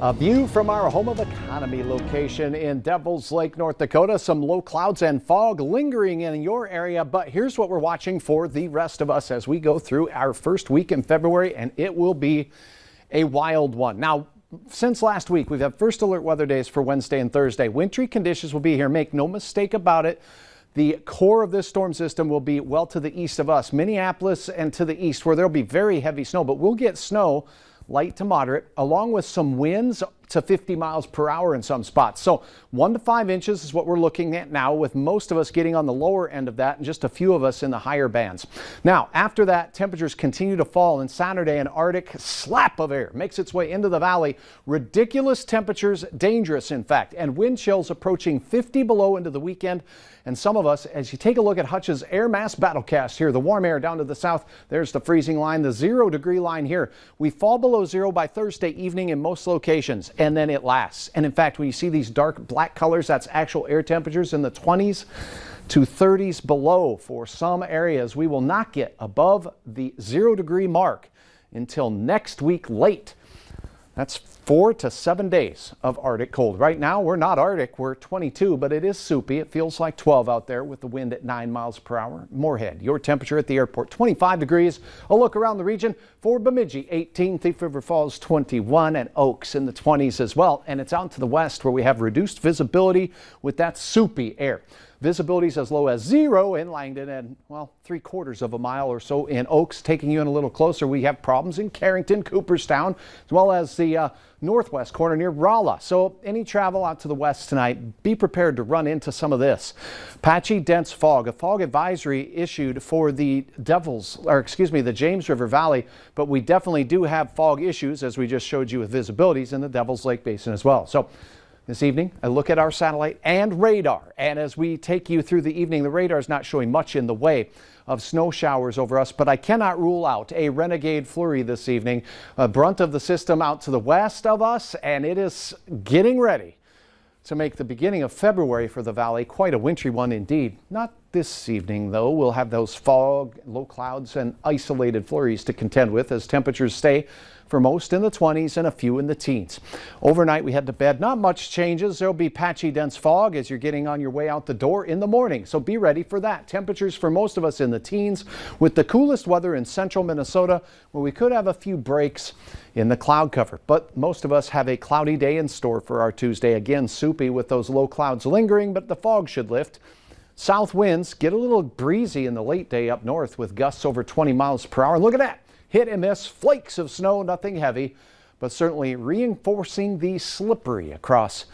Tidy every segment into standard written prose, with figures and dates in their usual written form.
A view from our home of economy location in Devils Lake, North Dakota. Some low clouds and fog lingering in your area, but here's what we're watching for the rest of us as we go through our first week in February, and it will be a wild one. Now, since last week, we've had first alert weather days for Wednesday and Thursday. Wintry conditions will be here. Make no mistake about it. The core of this storm system will be well to the east of us, Minneapolis and to the east, where there'll be very heavy snow, but we'll get snow light to moderate, along with some winds to 50 miles per hour in some spots. So 1 to 5 inches is what we're looking at now, with most of us getting on the lower end of that and just a few of us in the higher bands. Now, after that, temperatures continue to fall, and Saturday an Arctic slap of air makes its way into the valley. Ridiculous temperatures, dangerous in fact, and wind chills approaching 50 below into the weekend. And some of us, as you take a look at Hutch's air mass battlecast here, the warm air down to the south, there's the freezing line, the 0 degree line here. We fall below zero by Thursday evening in most locations, and then it lasts. And in fact, when you see these dark black colors, that's actual air temperatures in the 20s to 30s below for some areas. We will not get above the 0 degree mark until next week late. That's 4 to 7 days of Arctic cold. Right now, we're not Arctic, we're 22, but it is soupy. It feels like 12 out there with the wind at 9 miles per hour. Moorhead, your temperature at the airport, 25 degrees. A look around the region for Bemidji, 18, Thief River Falls, 21, and Oaks in the 20s as well. And it's out to the west where we have reduced visibility with that soupy air. Visibility is as low as 0 in Langdon and, well, 3/4 of a mile or so in Oaks. Taking you in a little closer, we have problems in Carrington, Cooperstown, as well as the northwest corner near Rolla. So any travel out to the west tonight, be prepared to run into some of this. Patchy, dense fog. A fog advisory issued for the the James River Valley, but we definitely do have fog issues, as we just showed you with visibilities in the Devils Lake Basin as well. So this evening, I look at our satellite and radar, and as we take you through the evening, the radar is not showing much in the way of snow showers over us, but I cannot rule out a renegade flurry this evening. A brunt of the system out to the west of us, and it is getting ready to make the beginning of February for the valley quite a wintry one indeed. Not this evening, though. We'll have those fog, low clouds, and isolated flurries to contend with as temperatures stay for most in the 20s and a few in the teens. Overnight, we head to bed. Not much changes. There'll be patchy, dense fog as you're getting on your way out the door in the morning, so be ready for that. Temperatures for most of us in the teens, with the coolest weather in central Minnesota, where we could have a few breaks in the cloud cover. But most of us have a cloudy day in store for our Tuesday. Again, soupy with those low clouds lingering, but the fog should lift. South winds get a little breezy in the late day up north with gusts over 20 miles per hour. Look at that. Hit and miss, flakes of snow, nothing heavy, but certainly reinforcing the slippery across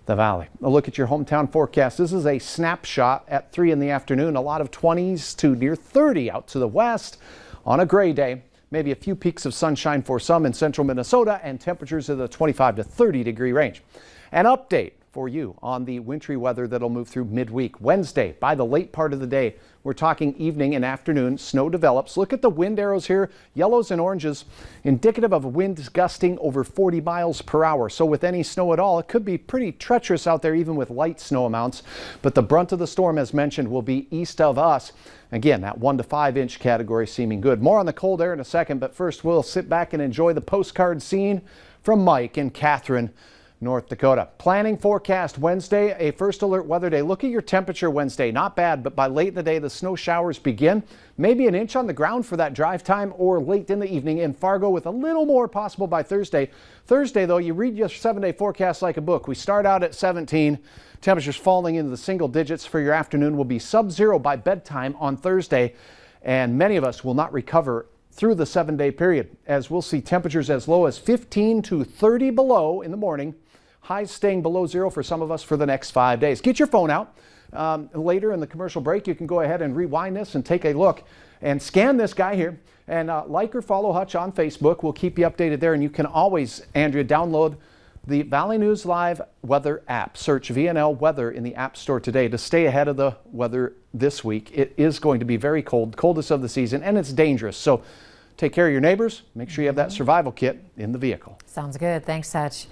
the valley. A look at your hometown forecast. This is a snapshot at 3 in the afternoon. A lot of 20s to near 30 out to the west on a gray day. Maybe a few peaks of sunshine for some in central Minnesota, and temperatures in the 25 to 30 degree range. An update for you on the wintry weather that'll move through midweek. Wednesday, by the late part of the day, we're talking evening and afternoon, snow develops. Look at the wind arrows here, yellows and oranges, indicative of winds gusting over 40 miles per hour. So with any snow at all, it could be pretty treacherous out there, even with light snow amounts. But the brunt of the storm, as mentioned, will be east of us. Again, that 1 to 5 inch category seeming good. More on the cold air in a second, but first we'll sit back and enjoy the postcard scene from Mike in Catherine, North Dakota. Planning forecast Wednesday, a first alert weather day. Look at your temperature Wednesday. Not bad, but by late in the day, the snow showers begin. Maybe an inch on the ground for that drive time, or late in the evening in Fargo, with a little more possible by Thursday. Thursday, though, you read your 7-day forecast like a book. We start out at 17. Temperatures falling into the single digits for your afternoon. Will be sub-zero by bedtime on Thursday, and many of us will not recover through the 7-day period, as we'll see temperatures as low as 15 to 30 below in the morning. Highs staying below zero for some of us for the next 5 days. Get your phone out. Later in the commercial break, you can go ahead and rewind this and take a look and scan this guy here. And like or follow Hutch on Facebook. We'll keep you updated there. And you can always, Andrea, download the Valley News Live weather app. Search VNL Weather in the App Store today to stay ahead of the weather this week. It is going to be very cold, coldest of the season, and it's dangerous. So take care of your neighbors. Make sure you have that survival kit in the vehicle. Sounds good. Thanks, Hutch.